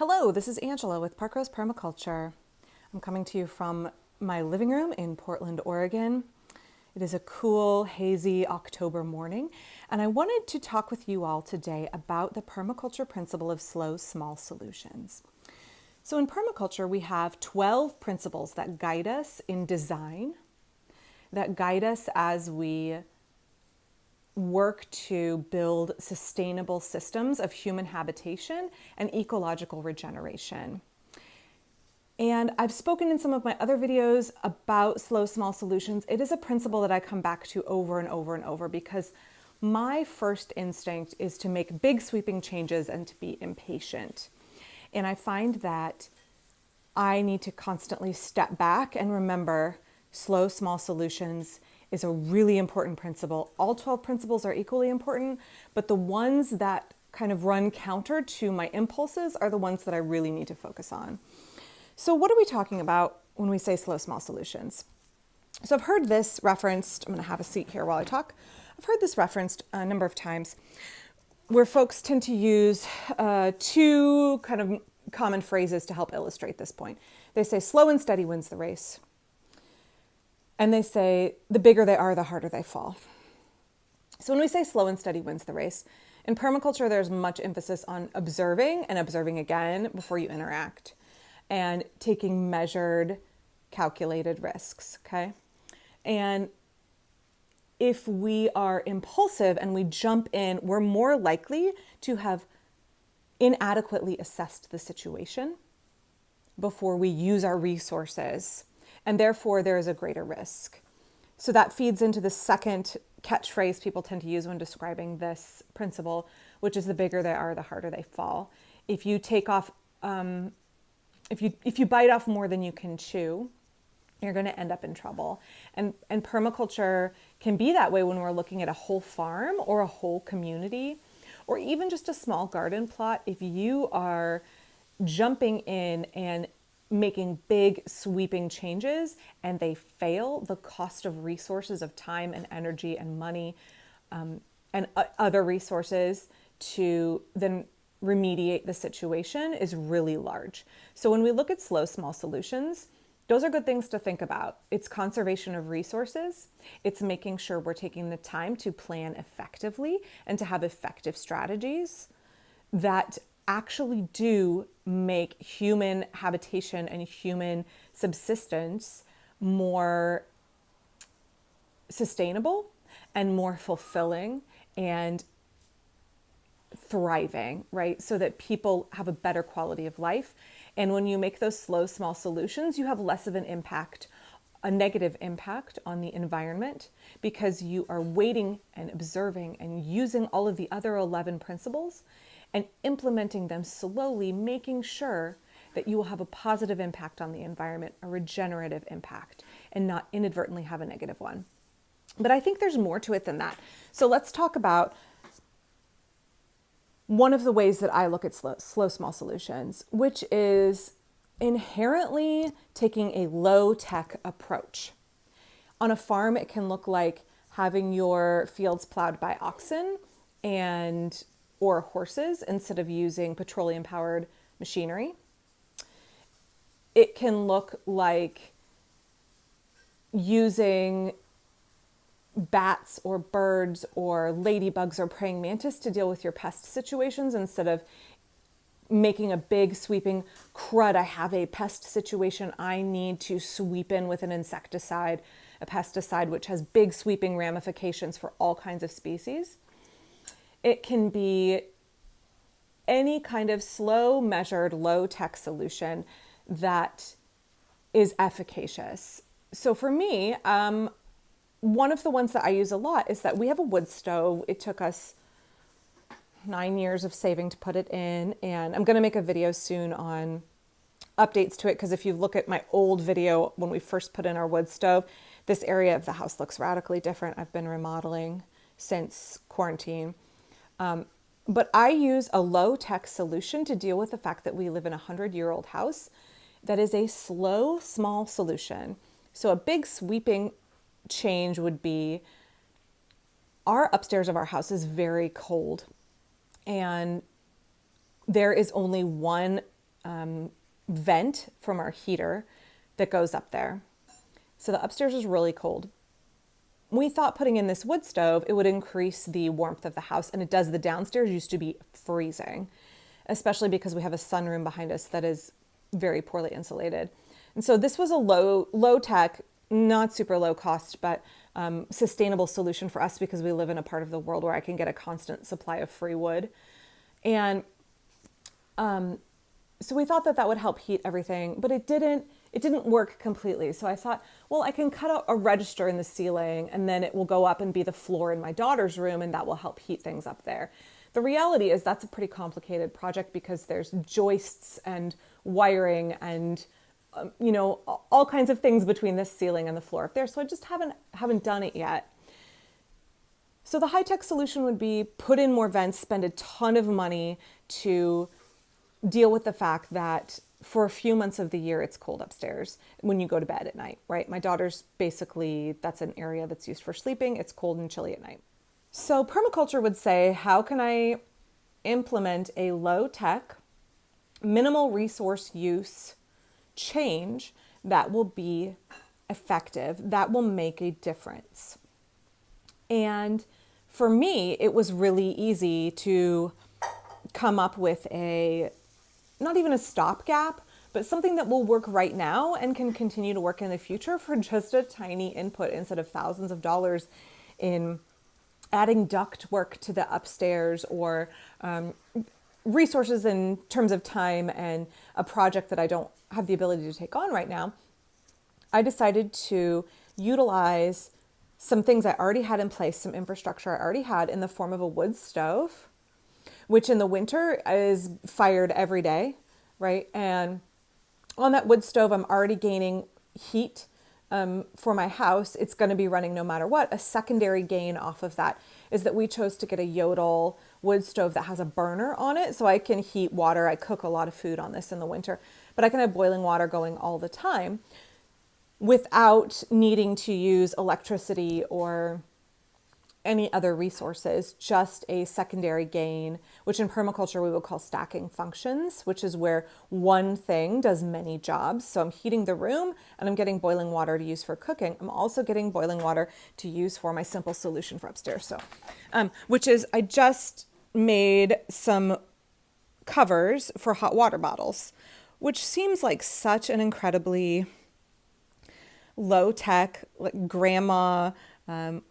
Hello, this is Angela with Parkrose Permaculture. I'm coming to you from my living room in Portland, Oregon. It is a cool, hazy October morning, and I wanted to talk with you all today about the permaculture principle of slow, small solutions. So in permaculture, we have 12 principles that guide us in design, that guide us as we work to build sustainable systems of human habitation and ecological regeneration. And I've spoken in some of my other videos about slow, small solutions. It is a principle that I come back to over and over and over because my first instinct is to make big sweeping changes and to be impatient. And I find that I need to constantly step back and remember slow, small solutions is a really important principle. All 12 principles are equally important, but the ones that kind of run counter to my impulses are the ones that I really need to focus on. So what are we talking about when we say slow, small solutions? So I've heard this referenced, I'm gonna have a seat here while I talk. I've heard this referenced a number of times where folks tend to use two kind of common phrases to help illustrate this point. They say slow and steady wins the race. And they say, the bigger they are, the harder they fall. So when we say slow and steady wins the race, in permaculture, there's much emphasis on observing and observing again before you interact and taking measured, calculated risks, okay? And if we are impulsive and we jump in, we're more likely to have inadequately assessed the situation before we use our resources. And therefore, there is a greater risk. So that feeds into the second catchphrase people tend to use when describing this principle, which is the bigger they are, the harder they fall. If you take off, if you bite off more than you can chew, you're going to end up in trouble. And permaculture can be that way when we're looking at a whole farm or a whole community, or even just a small garden plot. If you are jumping in and making big sweeping changes and they fail, the cost of resources of time and energy and money and other resources to then remediate the situation is really large. So when we look at slow, small solutions, those are good things to think about. It's conservation of resources. It's making sure we're taking the time to plan effectively and to have effective strategies that actually do make human habitation and human subsistence more sustainable and more fulfilling and thriving, right? So that people have a better quality of life. And when you make those slow, small solutions, you have less of an impact, a negative impact on the environment because you are waiting and observing and using all of the other 11 principles and implementing them slowly, making sure that you will have a positive impact on the environment, a regenerative impact, and not inadvertently have a negative one. But I think there's more to it than that. So let's talk about one of the ways that I look at slow small solutions, which is inherently taking a low-tech approach. On a farm, it can look like having your fields plowed by oxen or horses instead of using petroleum-powered machinery. It can look like using bats or birds or ladybugs or praying mantis to deal with your pest situations instead of making a big sweeping crud. I have a pest situation. I need to sweep in with an insecticide, a pesticide, which has big sweeping ramifications for all kinds of species. It can be any kind of slow, measured, low-tech solution that is efficacious. So for me, one of the ones that I use a lot is that we have a wood stove. It took us 9 years of saving to put it in, and I'm going to make a video soon on updates to it because if you look at my old video when we first put in our wood stove, this area of the house looks radically different. I've been remodeling since quarantine. But I use a low-tech solution to deal with the fact that we live in a 100-year-old house that is a slow, small solution. So a big sweeping change would be our upstairs of our house is very cold and there is only one vent from our heater that goes up there. So the upstairs is really cold. We thought putting in this wood stove, it would increase the warmth of the house, and it does. The downstairs used to be freezing, especially because we have a sunroom behind us that is very poorly insulated. And so this was a low tech, not super low cost, but sustainable solution for us because we live in a part of the world where I can get a constant supply of free wood. And so we thought that that would help heat everything, but it didn't work completely. So I thought, well, I can cut out a register in the ceiling and then it will go up and be the floor in my daughter's room, and that will help heat things up there. The reality is that's a pretty complicated project because there's joists and wiring and all kinds of things between this ceiling and the floor up there. So I just haven't done it yet. So the high-tech solution would be put in more vents, spend a ton of money to deal with the fact that for a few months of the year, it's cold upstairs when you go to bed at night, right? My daughter's basically, that's an area that's used for sleeping. It's cold and chilly at night. So permaculture would say, how can I implement a low-tech, minimal resource use change that will be effective, that will make a difference? And for me, it was really easy to come up with not even a stopgap, but something that will work right now and can continue to work in the future for just a tiny input instead of thousands of dollars in adding ductwork to the upstairs or resources in terms of time and a project that I don't have the ability to take on right now. I decided to utilize some things I already had in place, some infrastructure I already had in the form of a wood stove, which in the winter is fired every day, right? And on that wood stove, I'm already gaining heat for my house. It's going to be running no matter what. A secondary gain off of that is that we chose to get a Yodel wood stove that has a burner on it, so I can heat water. I cook a lot of food on this in the winter, but I can have boiling water going all the time without needing to use electricity or any other resources, just a secondary gain, which in permaculture we would call stacking functions, which is where one thing does many jobs. So I'm heating the room and I'm getting boiling water to use for cooking. I'm also getting boiling water to use for my simple solution for upstairs. So, which is I just made some covers for hot water bottles, which seems like such an incredibly low tech, like grandma,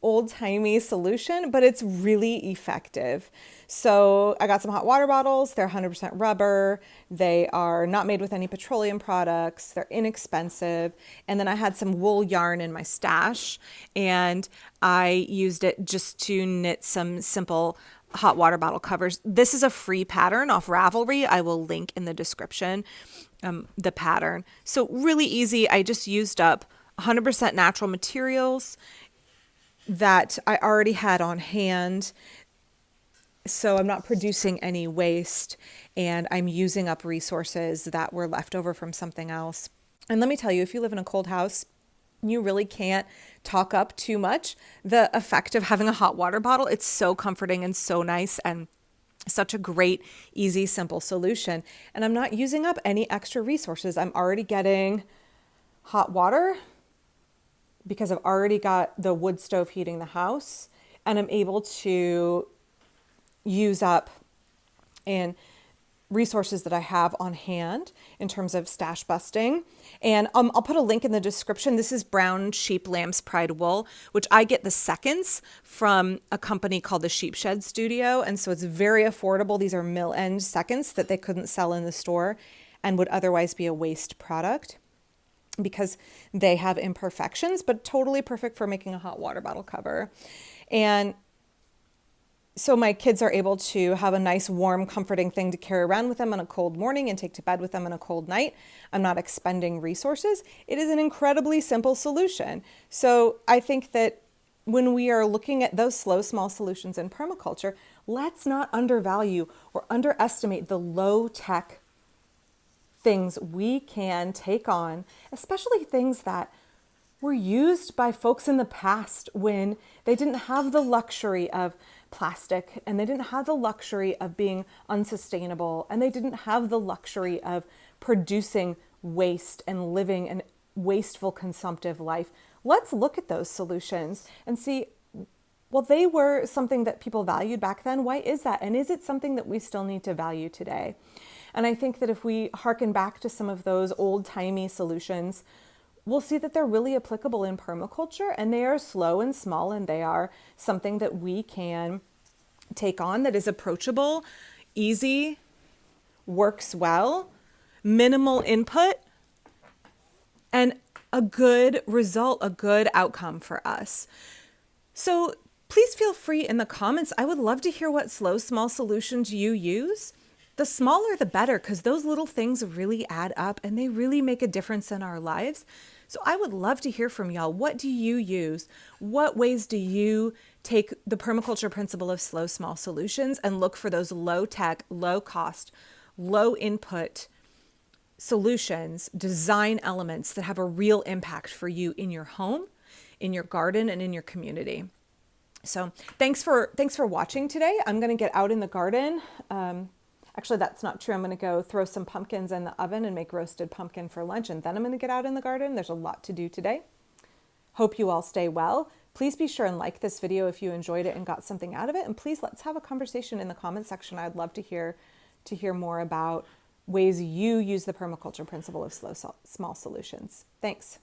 old-timey solution, but it's really effective. So I got some hot water bottles. They're 100% rubber. They are not made with any petroleum products. They're inexpensive. And then I had some wool yarn in my stash, and I used it just to knit some simple hot water bottle covers. This is a free pattern off Ravelry. I will link in the description the pattern. So really easy. I just used up 100% natural materials that I already had on hand. So I'm not producing any waste, and I'm using up resources that were left over from something else. And let me tell you, if you live in a cold house, you really can't talk up too much the effect of having a hot water bottle. It's so comforting and so nice and such a great, easy, simple solution. And I'm not using up any extra resources. I'm already getting hot water because I've already got the wood stove heating the house, and I'm able to use up and resources that I have on hand in terms of stash busting. And I'll put a link in the description. This is brown sheep lamb's pride wool, which I get the seconds from a company called the Sheep Shed Studio. And so it's very affordable. These are mill end seconds that they couldn't sell in the store and would otherwise be a waste product because they have imperfections, but totally perfect for making a hot water bottle cover. And so my kids are able to have a nice, warm, comforting thing to carry around with them on a cold morning and take to bed with them on a cold night. I'm not expending resources. It is an incredibly simple solution. So I think that when we are looking at those slow, small solutions in permaculture, let's not undervalue or underestimate the low-tech things we can take on, especially things that were used by folks in the past when they didn't have the luxury of plastic, and they didn't have the luxury of being unsustainable, and they didn't have the luxury of producing waste and living a wasteful, consumptive life. Let's look at those solutions and see, well, they were something that people valued back then. Why is that? And is it something that we still need to value today? And I think that if we hearken back to some of those old-timey solutions, we'll see that they're really applicable in permaculture, and they are slow and small, and they are something that we can take on that is approachable, easy, works well, minimal input, and a good result, a good outcome for us. So please feel free in the comments. I would love to hear what slow, small solutions you use. The smaller, the better, because those little things really add up and they really make a difference in our lives. So I would love to hear from y'all. What do you use? What ways do you take the permaculture principle of slow, small solutions and look for those low tech, low cost, low input solutions, design elements that have a real impact for you in your home, in your garden, and in your community? So thanks for watching today. I'm going to get out in the garden. Actually, that's not true. I'm going to go throw some pumpkins in the oven and make roasted pumpkin for lunch, and then I'm going to get out in the garden. There's a lot to do today. Hope you all stay well. Please be sure and like this video if you enjoyed it and got something out of it. And please, let's have a conversation in the comment section. I'd love to hear more about ways you use the permaculture principle of slow, small solutions. Thanks.